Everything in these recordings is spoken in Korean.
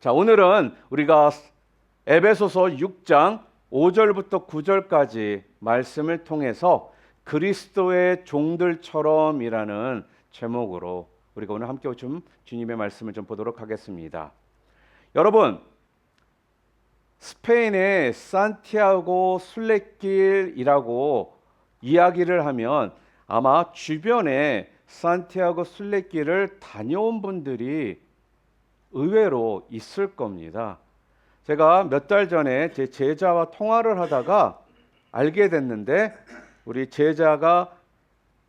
자, 오늘은 우리가 에베소서 6장 5절부터 9절까지 말씀을 통해서 그리스도의 종들처럼이라는 제목으로 우리가 오늘 함께 좀 주님의 말씀을 좀 보도록 하겠습니다. 여러분, 스페인의 산티아고 순례길이라고 이야기를 하면 아마 주변에 산티아고 순례길을 다녀온 분들이 의외로 있을 겁니다. 제가 몇 달 전에 제 제자와 통화를 하다가 알게 됐는데, 우리 제자가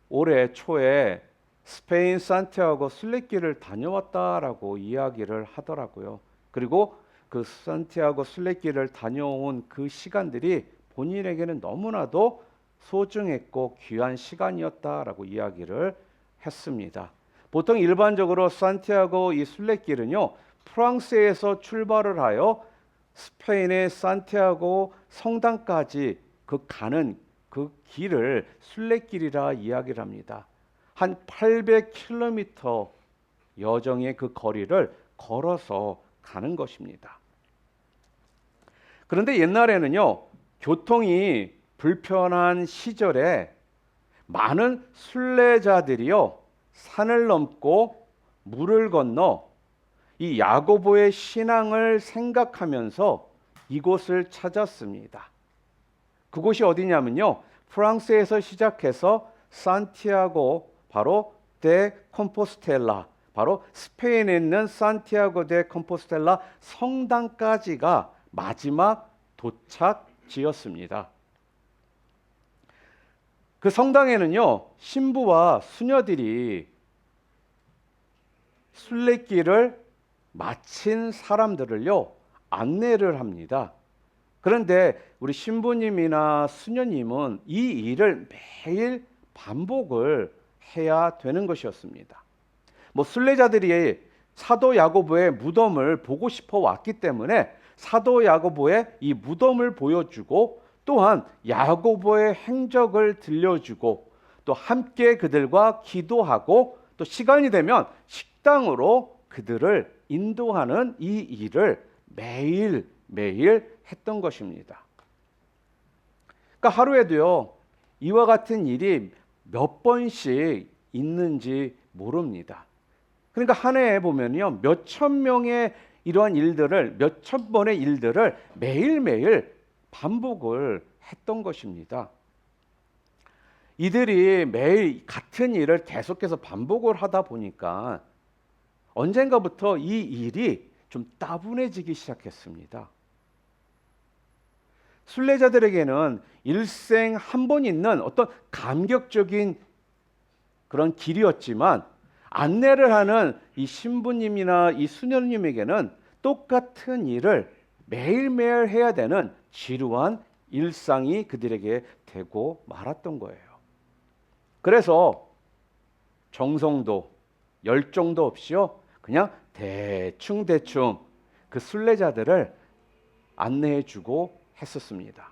올해 초에 스페인 산티아고 순례길을 다녀왔다라고 이야기를 하더라고요. 그리고 그 산티아고 순례길을 다녀온 그 시간들이 본인에게는 너무나도 소중했고 귀한 시간이었다라고 이야기를 했습니다. 보통 일반적으로 산티아고 이 순례길은요, 프랑스에서 출발을 하여 스페인의 산티아고 성당까지 가는 그 길을 순례길이라 이야기를 합니다. 한 800km 여정의 그 거리를 걸어서 가는 것입니다. 그런데 옛날에는요, 교통이 불편한 시절에 많은 순례자들이요, 산을 넘고 물을 건너 이 야고보의 신앙을 생각하면서 이곳을 찾았습니다. 그곳이 어디냐면요, 프랑스에서 시작해서 산티아고, 바로 데 컴포스텔라, 바로 스페인에 있는 산티아고 데 컴포스텔라 성당까지가 마지막 도착지였습니다. 그 성당에는요, 신부와 수녀들이 순례길을 마친 사람들을요, 안내를 합니다. 그런데 우리 신부님이나 수녀님은 이 일을 매일 반복을 해야 되는 것이었습니다. 순례자들이 사도 야고보의 무덤을 보고 싶어 왔기 때문에 사도 야고보의 이 무덤을 보여주고, 또한 야고보의 행적을 들려주고, 또 함께 그들과 기도하고, 또 시간이 되면 식당으로 그들을 인도하는 이 일을 매일 했던 것입니다. 그러니까 하루에도요, 이와 같은 일이 몇 번씩 있는지 모릅니다. 그러니까 한 해에 보면요, 몇천 명의 이러한 일들을, 몇천 번의 일들을 매일매일 반복을 했던 것입니다. 이들이 매일 같은 일을 계속해서 반복을 하다 보니까 언젠가부터 이 일이 좀 따분해지기 시작했습니다. 순례자들에게는 일생 한 번 있는 어떤 감격적인 그런 길이었지만, 안내를 하는 이 신부님이나 이 수녀님에게는 똑같은 일을 매일매일 해야 되는 지루한 일상이 그들에게 되고 말았던 거예요. 그래서 정성도 열정도 없이요, 그냥 대충 그 순례자들을 안내해주고 했었습니다.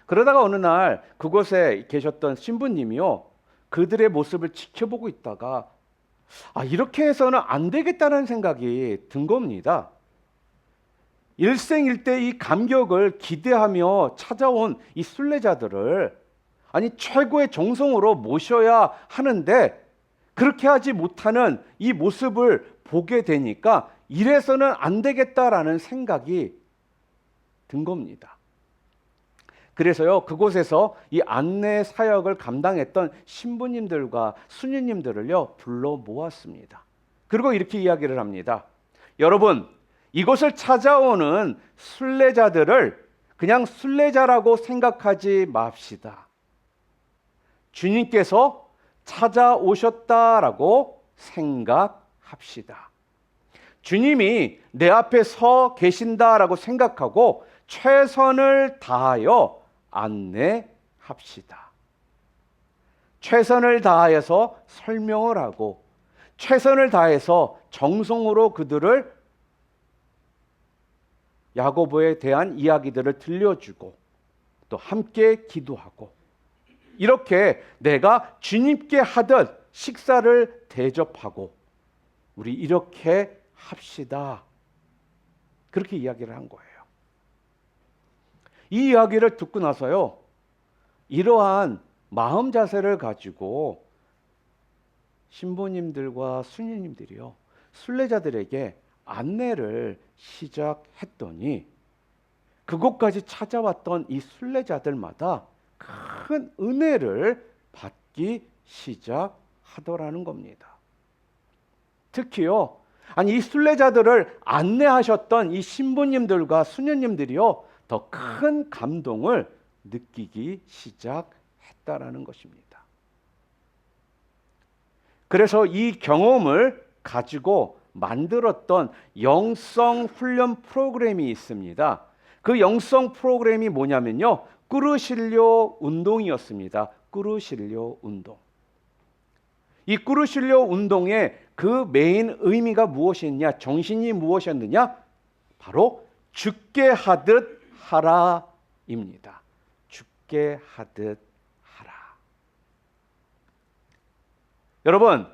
그러다가 어느 날 그곳에 계셨던 신부님이요, 그들의 모습을 지켜보고 있다가 이렇게 해서는 안 되겠다는 생각이 든 겁니다. 일생일대 이 감격을 기대하며 찾아온 이 순례자들을 최고의 정성으로 모셔야 하는데, 그렇게 하지 못하는 이 모습을 보게 되니까 이래서는 안 되겠다라는 생각이 든 겁니다. 그래서요, 그곳에서 이 안내 사역을 감당했던 신부님들과 수녀님들을요, 불러 모았습니다. 그리고 이렇게 이야기를 합니다. 여러분, 이곳을 찾아오는 순례자들을 그냥 순례자라고 생각하지 맙시다. 주님께서 찾아오셨다라고 생각합시다. 주님이 내 앞에 서 계신다라고 생각하고 최선을 다하여 안내합시다. 최선을 다하여서 설명을 하고, 최선을 다해서 정성으로 그들을 야고보에 대한 이야기들을 들려주고, 또 함께 기도하고, 이렇게 내가 주님께 하듯 식사를 대접하고, 우리 이렇게 합시다 그렇게 이야기를 한 거예요. 이 이야기를 듣고 나서요, 이러한 마음 자세를 가지고 신부님들과 수녀님들이요, 순례자들에게 안내를 시작했더니 그곳까지 찾아왔던 이 순례자들마다 큰 은혜를 받기 시작하더라는 겁니다. 특히요, 아니 이 순례자들을 안내하셨던 이 신부님들과 수녀님들이요, 더 큰 감동을 느끼기 시작했다라는 것입니다. 그래서 이 경험을 가지고 만들었던 영성 훈련 프로그램이 있습니다. 그 영성 프로그램이 뭐냐면요, 꾸르실료 운동이었습니다. 꾸르실료 운동. 이 꾸르실료 운동의 그 메인 의미가 무엇이었냐, 정신이 무엇이었느냐? 바로 죽게 하듯 하라입니다. 죽게 하듯 하라. 여러분,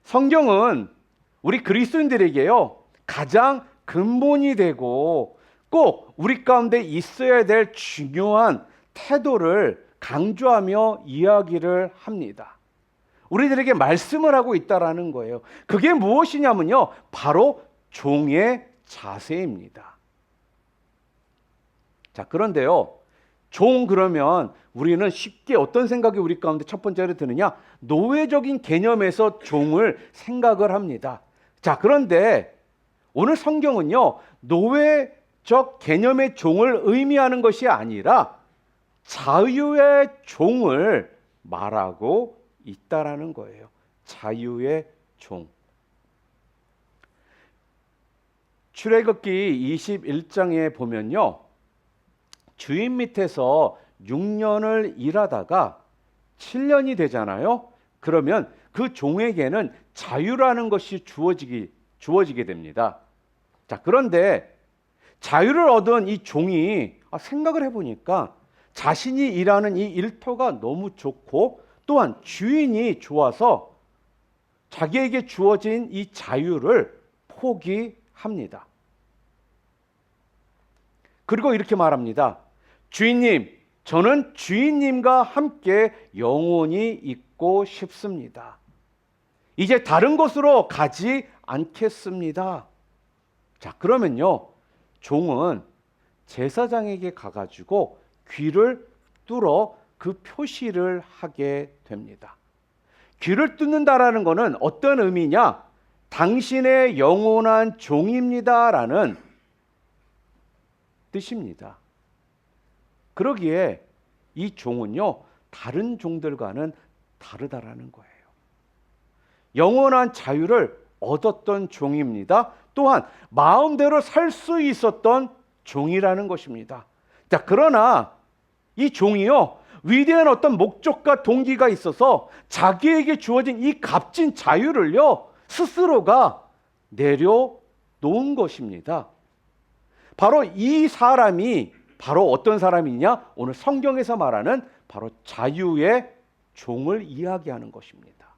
성경은 우리 그리스도인들에게요, 가장 근본이 되고 꼭 우리 가운데 있어야 될 중요한 태도를 강조하며 이야기를 합니다. 우리들에게 말씀을 하고 있다라는 거예요. 그게 무엇이냐면요, 바로 종의 자세입니다. 자, 그런데요, 종 그러면 우리는 쉽게 어떤 생각이 우리 가운데 첫 번째로 드느냐? 노예적인 개념에서 종을 생각을 합니다. 자, 그런데 오늘 성경은요, 노예적 개념의 종을 의미하는 것이 아니라 자유의 종을 말하고 있다라는 거예요. 자유의 종. 출애굽기 21장에 보면요, 주인 밑에서 6년을 일하다가 7년이 되잖아요. 그러면 그 종에게는 자유라는 것이 주어지게 됩니다. 자, 그런데 자유를 얻은 이 종이 생각을 해보니까 자신이 일하는 이 일터가 너무 좋고 또한 주인이 좋아서 자기에게 주어진 이 자유를 포기합니다. 그리고 이렇게 말합니다. 주인님, 저는 주인님과 함께 영원히 있고 싶습니다. 이제 다른 곳으로 가지 않겠습니다. 자, 그러면요, 종은 제사장에게 가가지고 귀를 뚫어 그 표시를 하게 됩니다. 귀를 뚫는다라는 것은 어떤 의미냐? 당신의 영원한 종입니다라는 뜻입니다. 그러기에 이 종은요, 다른 종들과는 다르다라는 거예요. 영원한 자유를 얻었던 종입니다. 또한 마음대로 살 수 있었던 종이라는 것입니다. 자, 그러나 이 종이요, 위대한 어떤 목적과 동기가 있어서 자기에게 주어진 이 값진 자유를요, 스스로가 내려놓은 것입니다. 바로 이 사람이 바로 어떤 사람이냐? 오늘 성경에서 말하는 바로 자유의 종을 이야기하는 것입니다.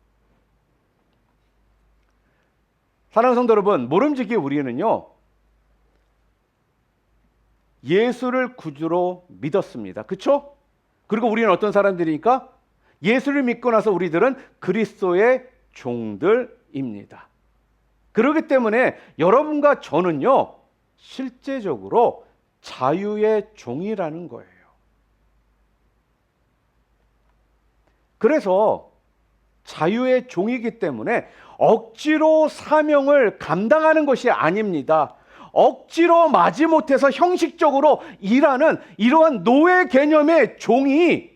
사랑하는 성도 여러분, 모름지기 우리는요, 예수를 구주로 믿었습니다. 그렇죠? 그리고 우리는 어떤 사람들이니까? 예수를 믿고 나서 우리들은 그리스도의 종들입니다. 그렇기 때문에 여러분과 저는요, 실제적으로 자유의 종이라는 거예요. 그래서 자유의 종이기 때문에 억지로 사명을 감당하는 것이 아닙니다. 억지로 마지못해서 형식적으로 일하는 이러한 노예 개념의 종이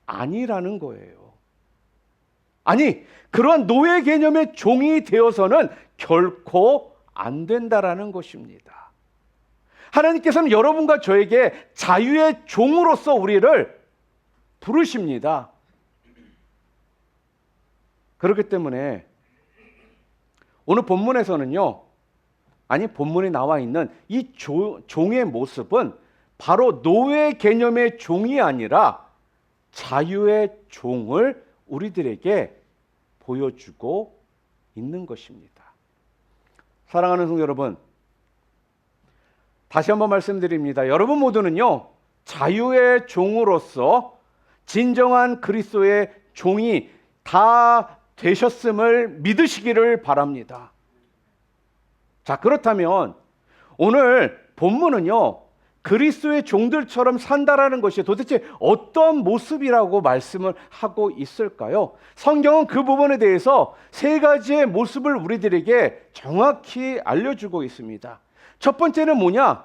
아니라는 거예요. 아니, 그러한 노예 개념의 종이 되어서는 결코 안 된다라는 것입니다. 하나님께서는 여러분과 저에게 자유의 종으로서 우리를 부르십니다. 그렇기 때문에 오늘 본문에서는요, 아니 본문에 나와 있는 이 종의 모습은 바로 노예 개념의 종이 아니라 자유의 종을 우리들에게 보여주고 있는 것입니다. 사랑하는 성도 여러분, 다시 한번 말씀드립니다. 여러분 모두는요, 자유의 종으로서 진정한 그리스도의 종이 다 되셨음을 믿으시기를 바랍니다. 자, 그렇다면 오늘 본문은요, 그리스도의 종들처럼 산다라는 것이 도대체 어떤 모습이라고 말씀을 하고 있을까요? 성경은 그 부분에 대해서 세 가지의 모습을 우리들에게 정확히 알려주고 있습니다. 첫 번째는 뭐냐?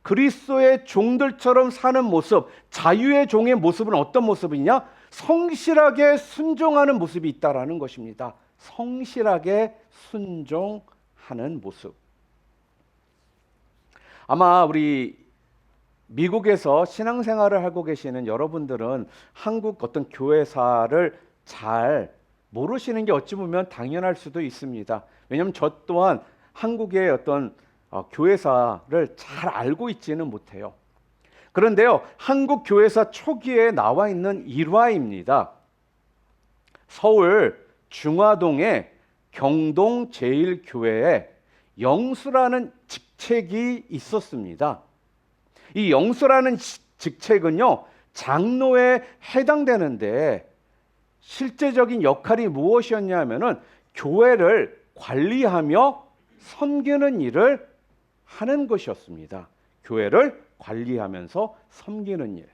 그리스도의 종들처럼 사는 모습, 자유의 종의 모습은 어떤 모습이냐? 성실하게 순종하는 모습이 있다라는 것입니다. 성실하게 순종하는 모습. 아마 우리 미국에서 신앙생활을 하고 계시는 여러분들은 한국 어떤 교회사를 잘 모르시는 게 어찌 보면 당연할 수도 있습니다. 왜냐하면 저 또한 한국의 어떤 교회사를 잘 알고 있지는 못해요. 그런데요, 한국 교회사 초기에 나와 있는 일화입니다. 서울 중화동의 경동제일교회에 영수라는 직책이 있었습니다. 이 영수라는 직책은요, 장로에 해당되는데 실제적인 역할이 무엇이었냐면은 교회를 관리하며 섬기는 일을 하는 것이었습니다. 교회를 관리하면서 섬기는 일.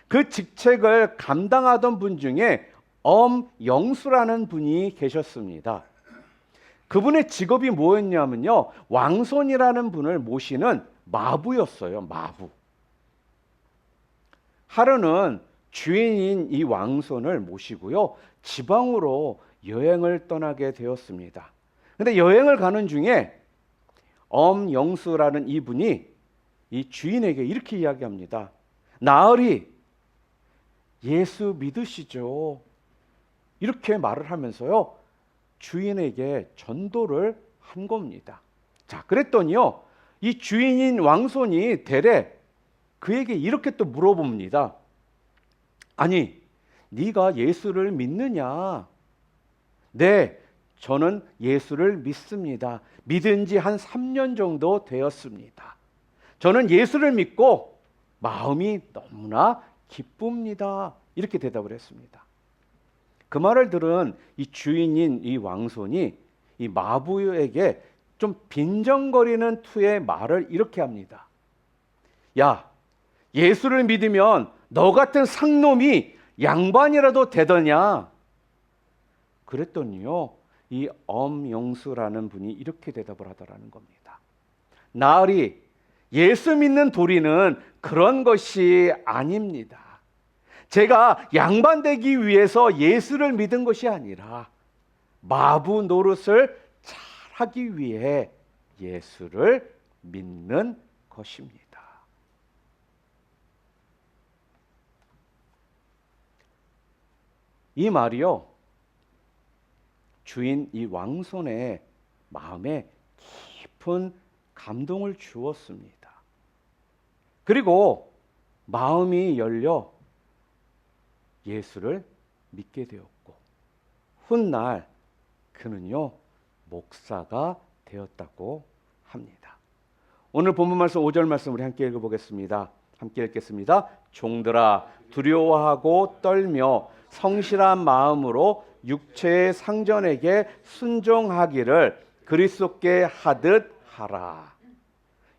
그 직책을 감당하던 분 중에 엄영수라는 분이 계셨습니다. 그분의 직업이 뭐였냐면요, 왕손이라는 분을 모시는 마부였어요. 마부. 하루는 주인인 이 왕손을 모시고요, 지방으로 여행을 떠나게 되었습니다. 근데 여행을 가는 중에 엄영수라는 이분이 이 주인에게 이렇게 이야기합니다. 나으리, 예수 믿으시죠? 이렇게 말을 하면서요, 주인에게 전도를 한 겁니다. 자, 그랬더니요, 이 주인인 왕손이 대래 그에게 이렇게 또 물어봅니다. 아니, 네가 예수를 믿느냐? 네, 저는 예수를 믿습니다. 믿은 지 한 3년 정도 되었습니다. 저는 예수를 믿고 마음이 너무나 기쁩니다. 이렇게 대답을 했습니다. 그 말을 들은 이 주인인 이 왕손이 이 마부에게 좀 빈정거리는 투의 말을 이렇게 합니다. 야, 예수를 믿으면 너 같은 상놈이 양반이라도 되더냐? 그랬더니요, 이 엄영수라는 분이 이렇게 대답을 하더라는 겁니다. 나으리, 예수 믿는 도리는 그런 것이 아닙니다. 제가 양반 되기 위해서 예수를 믿은 것이 아니라 마부 노릇을 잘 하기 위해 예수를 믿는 것입니다. 이 말이요, 주인 이 왕손의 마음에 깊은 감동을 주었습니다. 그리고 마음이 열려 예수를 믿게 되었고, 훗날 그는요, 목사가 되었다고 합니다. 오늘 본문 말씀 5절 말씀 우리 함께 읽어보겠습니다. 함께 읽겠습니다. 종들아, 두려워하고 떨며 성실한 마음으로 육체의 상전에게 순종하기를 그리스도께 하듯 하라.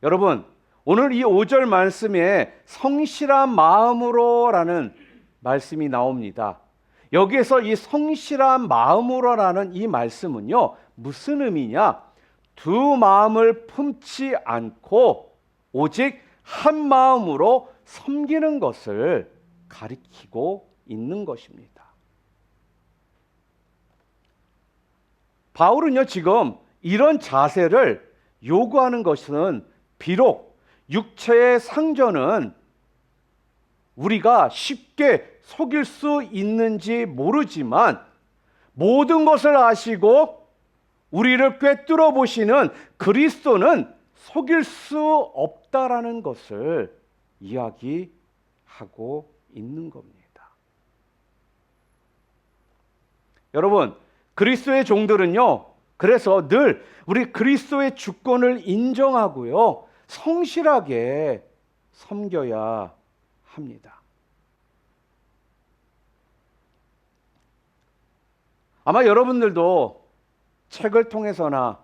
여러분, 오늘 이 5절 말씀에 성실한 마음으로라는 말씀이 나옵니다. 여기에서 이 성실한 마음으로라는 이 말씀은요, 무슨 의미냐? 두 마음을 품지 않고 오직 한 마음으로 섬기는 것을 가리키고 있는 것입니다. 바울은요, 지금 이런 자세를 요구하는 것은 비록 육체의 상전은 우리가 쉽게 속일 수 있는지 모르지만 모든 것을 아시고 우리를 꿰뚫어 보시는 그리스도는 속일 수 없다라는 것을 이야기하고 있는 겁니다. 여러분, 그리스도의 종들은요, 그래서 늘 우리 그리스도의 주권을 인정하고요, 성실하게 섬겨야 합니다. 아마 여러분들도 책을 통해서나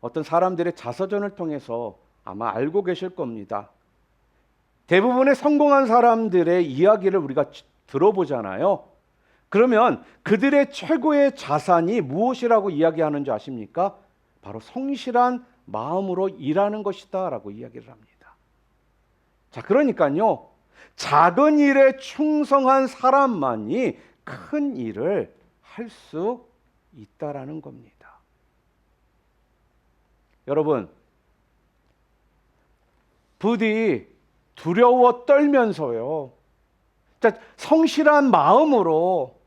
어떤 사람들의 자서전을 통해서 아마 알고 계실 겁니다. 대부분의 성공한 사람들의 이야기를 우리가 들어보잖아요. 그러면 그들의 최고의 자산이 무엇이라고 이야기하는 줄 아십니까? 바로 성실한 마음으로 일하는 것이다 라고 이야기를 합니다. 자, 그러니까요, 작은 일에 충성한 사람만이 큰 일을 할 수 있다라는 겁니다. 여러분, 부디 두려워 떨면서요, 자, 성실한 마음으로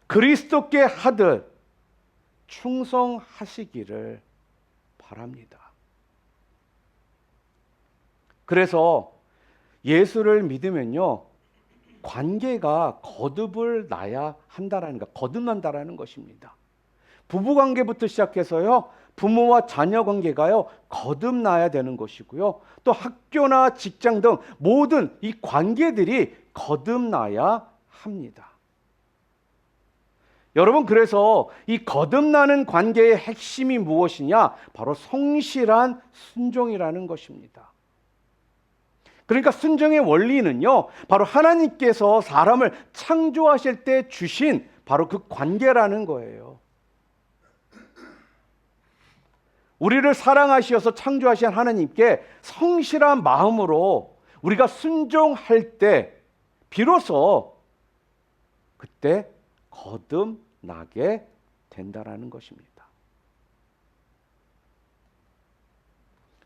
그리스도께 하듯 충성하시기를 바랍니다. 그래서 예수를 믿으면요, 관계가 거듭을 나야 한다라는 것, 거듭난다라는 것입니다. 부부 관계부터 시작해서요, 부모와 자녀 관계가요, 거듭나야 되는 것이고요. 또 학교나 직장 등 모든 이 관계들이 거듭나야 합니다. 여러분, 그래서 이 거듭나는 관계의 핵심이 무엇이냐? 바로 성실한 순종이라는 것입니다. 그러니까 순종의 원리는요, 바로 하나님께서 사람을 창조하실 때 주신 바로 그 관계라는 거예요. 우리를 사랑하시어서 창조하신 하나님께 성실한 마음으로 우리가 순종할 때 비로소 그때 거듭나게 된다라는 것입니다.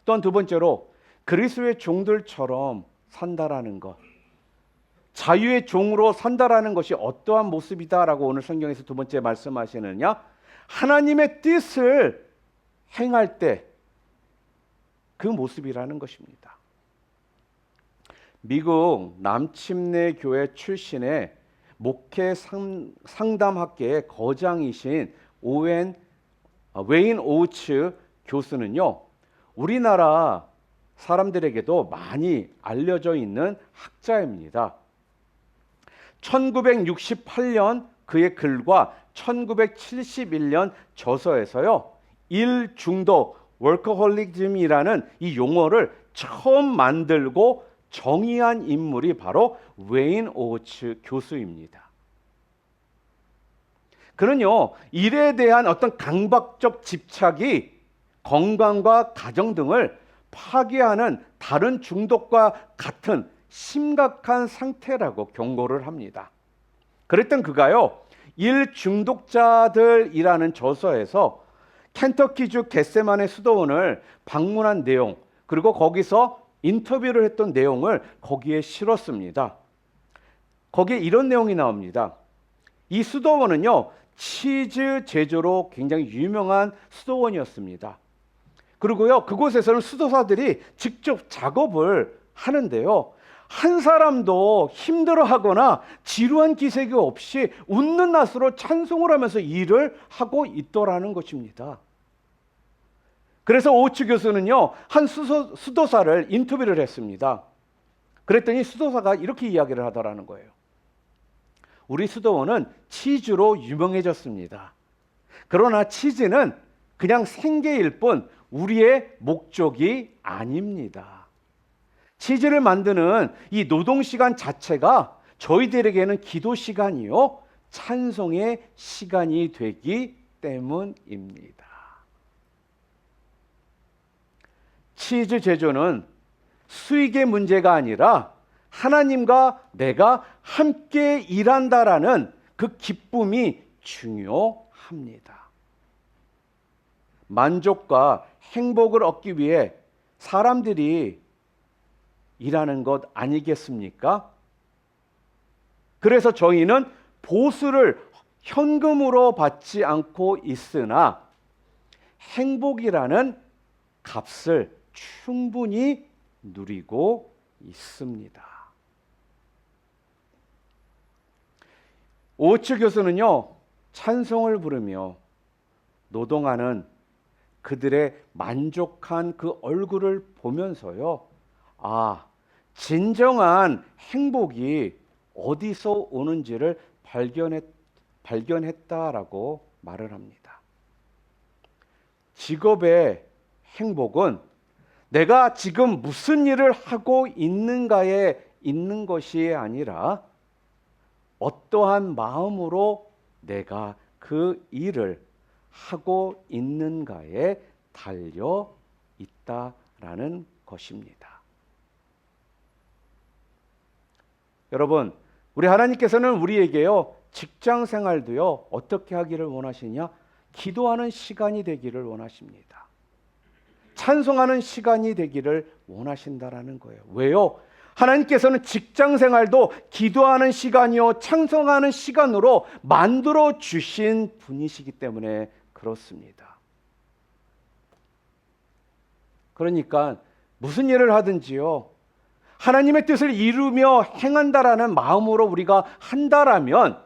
또한 두 번째로 그리스도의 종들처럼 산다라는 것, 자유의 종으로 산다라는 것이 어떠한 모습이다라고 오늘 성경에서 두 번째 말씀하시느냐? 하나님의 뜻을 행할 때 그 모습이라는 것입니다. 미국 남침내 교회 출신의 목회 상담학계의 거장이신 웨인 오우츠 교수는요, 우리나라 사람들에게도 많이 알려져 있는 학자입니다. 1968년 그의 글과 1971년 저서에서요, 일 중독, 워커홀리즘이라는 이 용어를 처음 만들고 정의한 인물이 바로 웨인 오우츠 교수입니다. 그는요, 일에 대한 어떤 강박적 집착이 건강과 가정 등을 파괴하는 다른 중독과 같은 심각한 상태라고 경고를 합니다. 그랬던 그가요, 일 중독자들이라는 저서에서 켄터키주 겟세만의 수도원을 방문한 내용, 그리고 거기서 인터뷰를 했던 내용을 거기에 실었습니다. 거기에 이런 내용이 나옵니다. 이 수도원은요, 치즈 제조로 굉장히 유명한 수도원이었습니다. 그리고요, 그곳에서는 수도사들이 직접 작업을 하는데요, 한 사람도 힘들어하거나 지루한 기색이 없이 웃는 낯으로 찬송을 하면서 일을 하고 있더라는 것입니다. 그래서 오우츠 교수는요, 한 수도사를 인터뷰를 했습니다. 그랬더니 수도사가 이렇게 이야기를 하더라는 거예요. 우리 수도원은 치즈로 유명해졌습니다. 그러나 치즈는 그냥 생계일 뿐 우리의 목적이 아닙니다. 치즈를 만드는 이 노동 시간 자체가 저희들에게는 기도 시간이요, 찬송의 시간이 되기 때문입니다. 치즈 제조는 수익의 문제가 아니라 하나님과 내가 함께 일한다라는 그 기쁨이 중요합니다. 만족과 행복을 얻기 위해 사람들이 일하는 것 아니겠습니까? 그래서 저희는 보수를 현금으로 받지 않고 있으나 행복이라는 값을 충분히 누리고 있습니다. 오우츠 교수는요, 찬송을 부르며 노동하는 그들의 만족한 그 얼굴을 보면서요, 아, 진정한 행복이 어디서 오는지를 발견했다라고 말을 합니다. 직업의 행복은 내가 지금 무슨 일을 하고 있는가에 있는 것이 아니라 어떠한 마음으로 내가 그 일을 하고 있는가에 달려 있다라는 것입니다. 여러분, 우리 하나님께서는 우리에게요, 직장 생활도요, 어떻게 하기를 원하시냐? 기도하는 시간이 되기를 원하십니다. 찬송하는 시간이 되기를 원하신다라는 거예요. 왜요? 하나님께서는 직장 생활도 기도하는 시간이요, 찬송하는 시간으로 만들어 주신 분이시기 때문에 그렇습니다. 그러니까 무슨 일을 하든지요, 하나님의 뜻을 이루며 행한다라는 마음으로 우리가 한다라면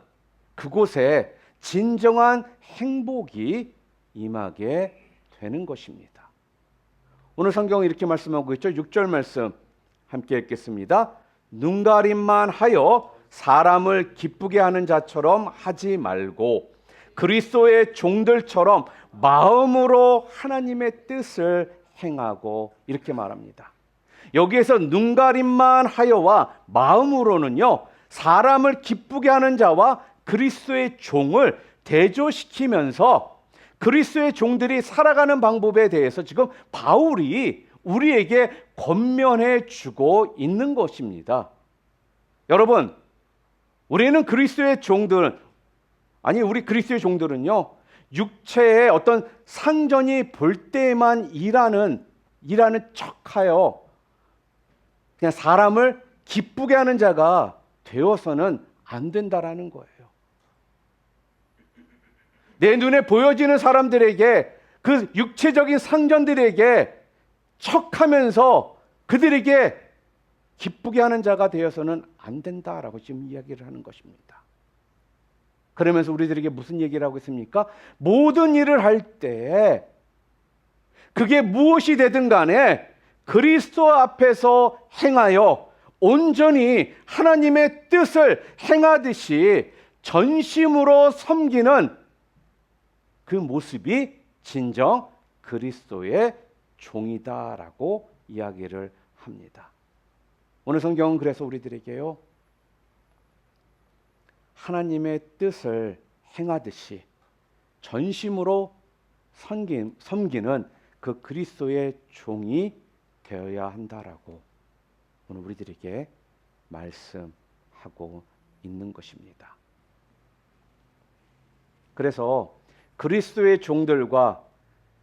그곳에 진정한 행복이 임하게 되는 것입니다. 오늘 성경은 이렇게 말씀하고 있죠. 6절 말씀 함께 읽겠습니다. 눈가림만 하여 사람을 기쁘게 하는 자처럼 하지 말고 그리스도의 종들처럼 마음으로 하나님의 뜻을 행하고, 이렇게 말합니다. 여기에서 눈가림만 하여와 마음으로는요, 사람을 기쁘게 하는 자와 그리스도의 종을 대조시키면서 그리스도의 종들이 살아가는 방법에 대해서 지금 바울이 우리에게 권면해 주고 있는 것입니다. 여러분, 우리는 그리스도의 종들은, 우리 그리스도의 종들은요, 육체의 어떤 상전이 볼 때만 일하는 척하여 그냥 사람을 기쁘게 하는 자가 되어서는 안 된다라는 거예요. 내 눈에 보여지는 사람들에게, 그 육체적인 상전들에게 척하면서 그들에게 기쁘게 하는 자가 되어서는 안 된다라고 지금 이야기를 하는 것입니다. 그러면서 우리들에게 무슨 얘기를 하고 있습니까? 모든 일을 할 때 그게 무엇이 되든 간에 그리스도 앞에서 행하여 온전히 하나님의 뜻을 행하듯이 전심으로 섬기는 그 모습이 진정 그리스도의 종이다라고 이야기를 합니다. 오늘 성경은 그래서 우리들에게요, 하나님의 뜻을 행하듯이 전심으로 섬기는 그 그리스도의 종이 되어야 한다라고 오늘 우리들에게 말씀하고 있는 것입니다. 그래서 그리스도의 종들과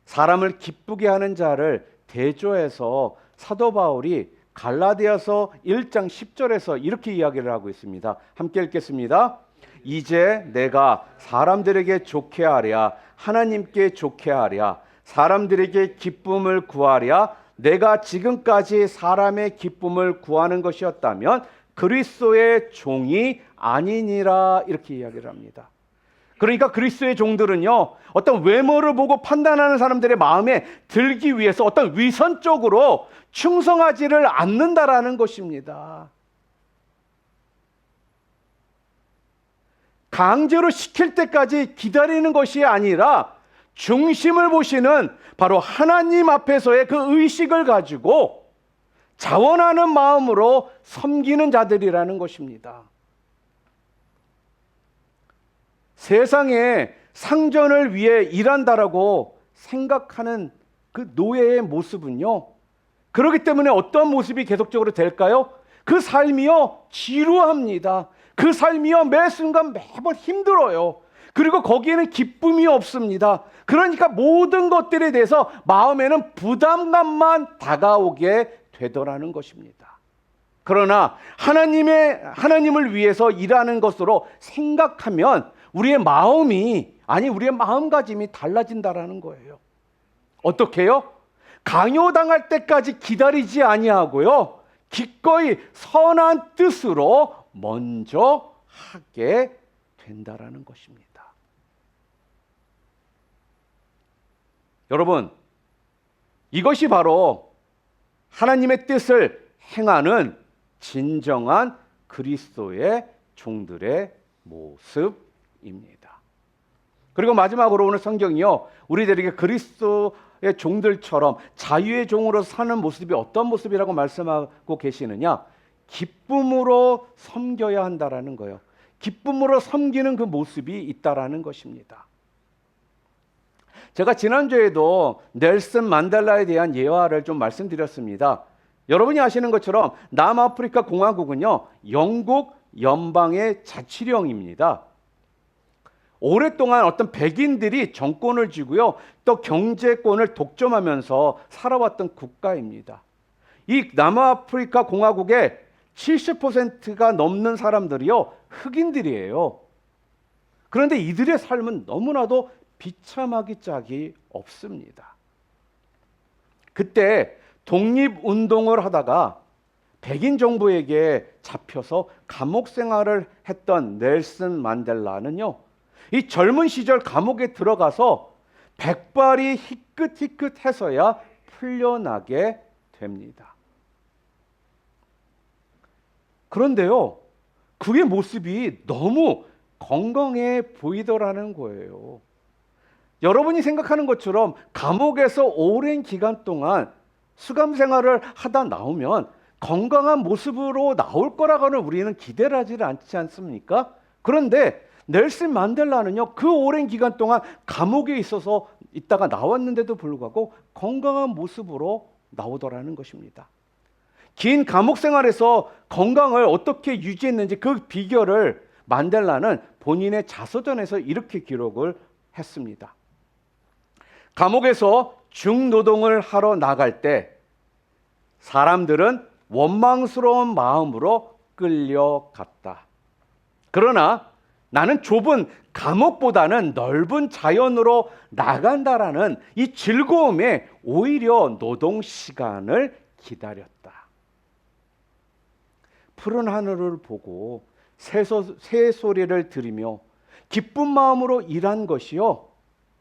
사람을 기쁘게 하는 자를 대조해서 사도 바울이 갈라디아서 1장 10절에서 이렇게 이야기를 하고 있습니다. 함께 읽겠습니다. 이제 내가 사람들에게 좋게 하랴 하나님께 좋게 하랴 사람들에게 기쁨을 구하랴 내가 지금까지 사람의 기쁨을 구하는 것이었다면 그리스도의 종이 아니니라, 이렇게 이야기를 합니다. 그러니까 그리스도의 종들은요, 어떤 외모를 보고 판단하는 사람들의 마음에 들기 위해서 어떤 위선적으로 충성하지를 않는다라는 것입니다. 강제로 시킬 때까지 기다리는 것이 아니라 중심을 보시는 바로 하나님 앞에서의 그 의식을 가지고 자원하는 마음으로 섬기는 자들이라는 것입니다. 세상에 상전을 위해 일한다라고 생각하는 그 노예의 모습은요, 그렇기 때문에 어떤 모습이 계속적으로 될까요? 그 삶이요, 지루합니다. 그 삶이요, 매 순간 매번 힘들어요. 그리고 거기에는 기쁨이 없습니다. 그러니까 모든 것들에 대해서 마음에는 부담감만 다가오게 되더라는 것입니다. 그러나 하나님을 위해서 일하는 것으로 생각하면 우리의 마음가짐이 달라진다라는 거예요. 어떻게요? 강요당할 때까지 기다리지 아니하고요, 기꺼이 선한 뜻으로 먼저 하게 된다라는 것입니다. 여러분, 이것이 바로 하나님의 뜻을 행하는 진정한 그리스도의 종들의 모습입니다. 그리고 마지막으로 오늘 성경이요, 우리들에게 그리스도의 종들처럼 자유의 종으로 사는 모습이 어떤 모습이라고 말씀하고 계시느냐? 기쁨으로 섬겨야 한다라는 거예요. 기쁨으로 섬기는 그 모습이 있다라는 것입니다. 제가 지난주에도 넬슨 만델라에 대한 예화를 좀 말씀드렸습니다. 여러분이 아시는 것처럼 남아프리카 공화국은요, 영국 연방의 자치령입니다. 오랫동안 어떤 백인들이 정권을 쥐고요, 또 경제권을 독점하면서 살아왔던 국가입니다. 이 남아프리카 공화국의 70%가 넘는 사람들이요, 흑인들이에요. 그런데 이들의 삶은 너무나도 비참하기 짝이 없습니다. 그때 독립운동을 하다가 백인 정부에게 잡혀서 감옥 생활을 했던 넬슨 만델라는요, 이 젊은 시절 감옥에 들어가서 백발이 희끗희끗해서야 풀려나게 됩니다. 그런데요, 그의 모습이 너무 건강해 보이더라는 거예요. 여러분이 생각하는 것처럼 감옥에서 오랜 기간 동안 수감 생활을 하다 나오면 건강한 모습으로 나올 거라고는 우리는 기대를 하지 않지 않습니까? 그런데 넬슨 만델라는요, 그 오랜 기간 동안 감옥에 있어서 있다가 나왔는데도 불구하고 건강한 모습으로 나오더라는 것입니다. 긴 감옥 생활에서 건강을 어떻게 유지했는지 그 비결을 만델라는 본인의 자서전에서 이렇게 기록을 했습니다. 감옥에서 중노동을 하러 나갈 때 사람들은 원망스러운 마음으로 끌려갔다. 그러나 나는 좁은 감옥보다는 넓은 자연으로 나간다라는 이 즐거움에 오히려 노동 시간을 기다렸다. 푸른 하늘을 보고 새 소리를 들으며 기쁜 마음으로 일한 것이요,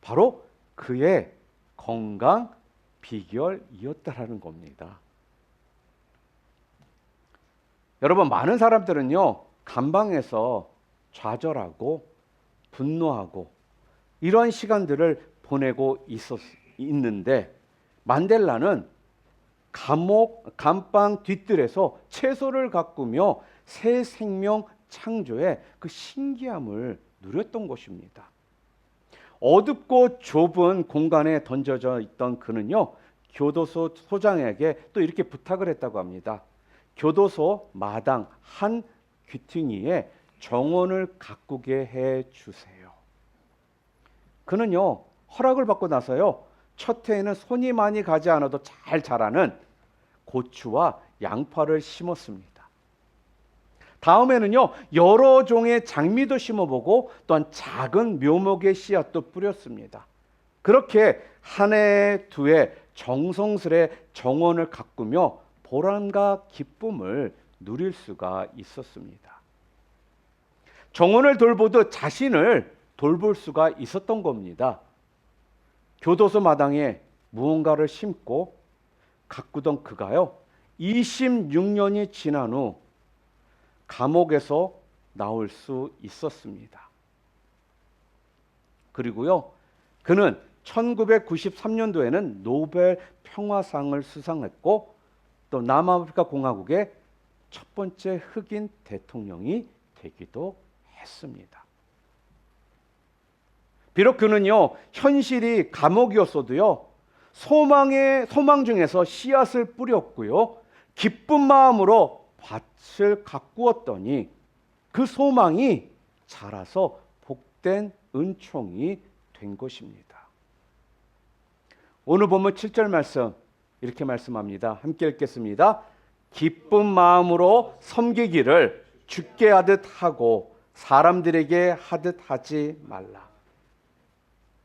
바로 그의 건강 비결이었다라는 겁니다. 여러분, 많은 사람들은요, 감방에서 좌절하고 분노하고 이런 시간들을 보내고 있는데, 만델라는 감방 뒤뜰에서 채소를 가꾸며 새 생명 창조의 그 신기함을 누렸던 것입니다. 어둡고 좁은 공간에 던져져 있던 그는요, 교도소 소장에게 또 이렇게 부탁을 했다고 합니다. 교도소 마당 한 귀퉁이에 정원을 가꾸게 해 주세요. 그는요, 허락을 받고 나서요, 첫 해에는 손이 많이 가지 않아도 잘 자라는 고추와 양파를 심었습니다. 다음에는요, 여러 종의 장미도 심어보고 또한 작은 묘목의 씨앗도 뿌렸습니다. 그렇게 한 해, 두 해 정성스레 정원을 가꾸며 보람과 기쁨을 누릴 수가 있었습니다. 정원을 돌보듯 자신을 돌볼 수가 있었던 겁니다. 교도소 마당에 무언가를 심고 가꾸던 그가요, 26년이 지난 후 감옥에서 나올 수 있었습니다. 그리고요, 그는 1993년도에는 노벨 평화상을 수상했고 또 남아프리카 공화국의 첫 번째 흑인 대통령이 되기도 했습니다. 비록 그는요, 현실이 감옥이었어도요, 소망 중에서 씨앗을 뿌렸고요, 기쁜 마음으로 밭을 가꾸었더니 그 소망이 자라서 복된 은총이 된 것입니다. 오늘 본문 7절 말씀 이렇게 말씀합니다. 함께 읽겠습니다. 기쁜 마음으로 섬기기를 주께 하듯 하고 사람들에게 하듯 하지 말라.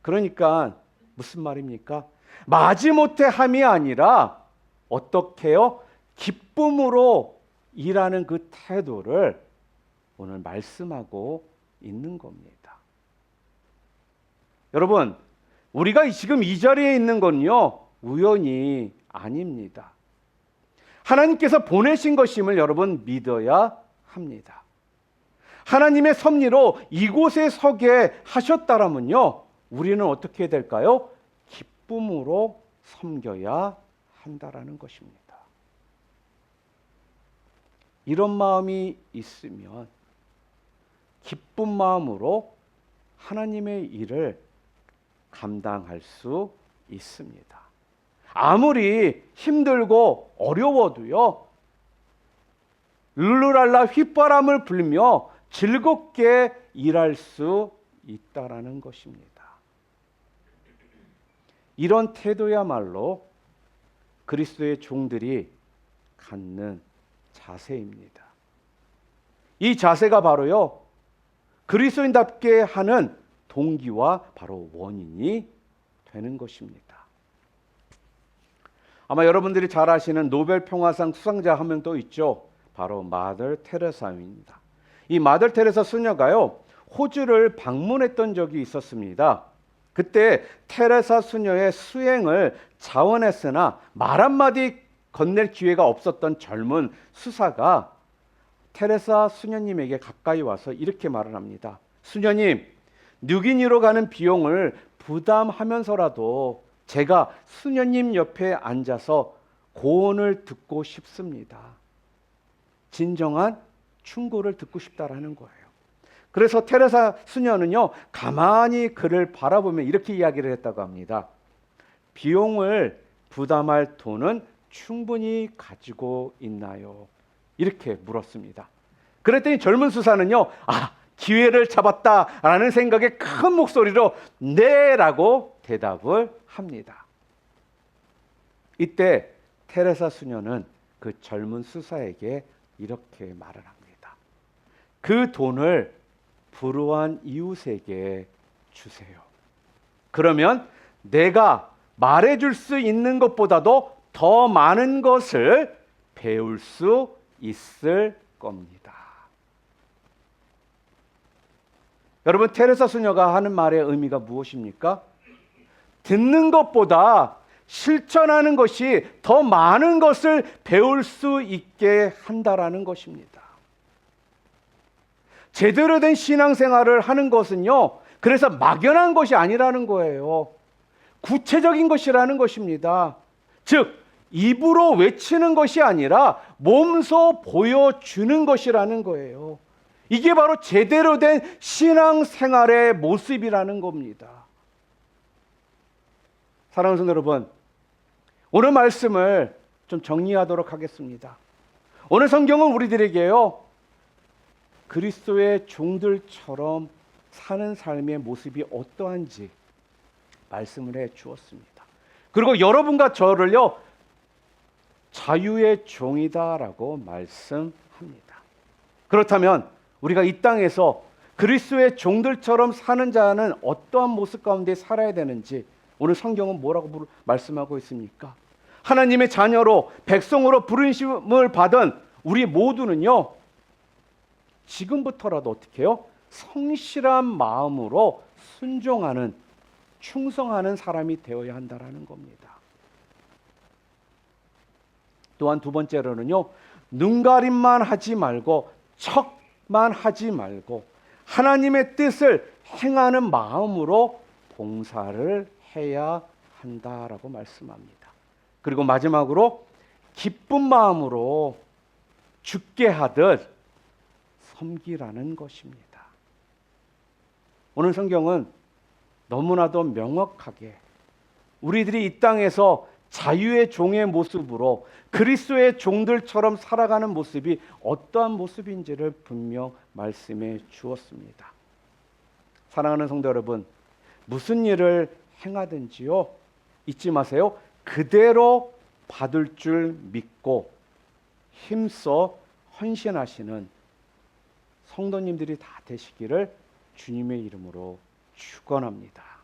그러니까 무슨 말입니까? 마지못해 함이 아니라 어떻게요? 기쁨으로 일하는 그 태도를 오늘 말씀하고 있는 겁니다. 여러분, 우리가 지금 이 자리에 있는 건요, 우연이 아닙니다. 하나님께서 보내신 것임을 여러분 믿어야 합니다. 하나님의 섭리로 이곳에 서게 하셨다라면요, 우리는 어떻게 해야 될까요? 기쁨으로 섬겨야 한다라는 것입니다. 이런 마음이 있으면 기쁜 마음으로 하나님의 일을 감당할 수 있습니다. 아무리 힘들고 어려워도요, 룰루랄라 휘바람을 불며 즐겁게 일할 수 있다라는 것입니다. 이런 태도야말로 그리스도의 종들이 갖는 자세입니다. 이 자세가 바로요, 그리스도인답게 하는 동기와 바로 원인이 되는 것입니다. 아마 여러분들이 잘 아시는 노벨 평화상 수상자 한 명 또 있죠. 바로 마더 테레사입니다. 이 마더 테레사 수녀가요, 호주를 방문했던 적이 있었습니다. 그때 테레사 수녀의 수행을 자원했으나 말 한마디 건넬 기회가 없었던 젊은 수사가 테레사 수녀님에게 가까이 와서 이렇게 말을 합니다. 수녀님, 뉴기니로 가는 비용을 부담하면서라도 제가 수녀님 옆에 앉아서 고언을 듣고 싶습니다. 진정한 충고를 듣고 싶다라는 거예요. 그래서 테레사 수녀는요, 가만히 그를 바라보며 이렇게 이야기를 했다고 합니다. 비용을 부담할 돈은 충분히 가지고 있나요? 이렇게 물었습니다. 그랬더니 젊은 수사는요, 기회를 잡았다라는 생각에 큰 목소리로 네라고 대답을 합니다. 이때 테레사 수녀는 그 젊은 수사에게 이렇게 말을 합니다. 그 돈을 불우한 이웃에게 주세요. 그러면 내가 말해줄 수 있는 것보다도 더 많은 것을 배울 수 있을 겁니다. 여러분, 테레사 수녀가 하는 말의 의미가 무엇입니까? 듣는 것보다 실천하는 것이 더 많은 것을 배울 수 있게 한다라는 것입니다. 제대로 된 신앙생활을 하는 것은요, 그래서 막연한 것이 아니라는 거예요. 구체적인 것이라는 것입니다. 즉, 입으로 외치는 것이 아니라 몸소 보여주는 것이라는 거예요. 이게 바로 제대로 된 신앙생활의 모습이라는 겁니다. 사랑하는 성도 여러분, 오늘 말씀을 좀 정리하도록 하겠습니다. 오늘 성경은 우리들에게요, 그리스도의 종들처럼 사는 삶의 모습이 어떠한지 말씀을 해 주었습니다. 그리고 여러분과 저를요, 자유의 종이다라고 말씀합니다. 그렇다면 우리가 이 땅에서 그리스도의 종들처럼 사는 자는 어떠한 모습 가운데 살아야 되는지 오늘 성경은 뭐라고 말씀하고 있습니까? 하나님의 자녀로 백성으로 부르심을 받은 우리 모두는요, 지금부터라도 어떻게 해요? 성실한 마음으로 순종하는, 충성하는 사람이 되어야 한다는 겁니다. 또한 두 번째로는요, 눈가림만 하지 말고 척만 하지 말고 하나님의 뜻을 행하는 마음으로 봉사를 해야 한다라고 말씀합니다. 그리고 마지막으로 기쁜 마음으로 죽게 하듯 섬기라는 것입니다. 오늘 성경은 너무나도 명확하게 우리들이 이 땅에서 자유의 종의 모습으로 그리스도의 종들처럼 살아가는 모습이 어떠한 모습인지를 분명 말씀해 주었습니다. 사랑하는 성도 여러분, 무슨 일을 행하든지요, 잊지 마세요. 그대로 받을 줄 믿고 힘써 헌신하시는 성도님들이 다 되시기를 주님의 이름으로 축원합니다.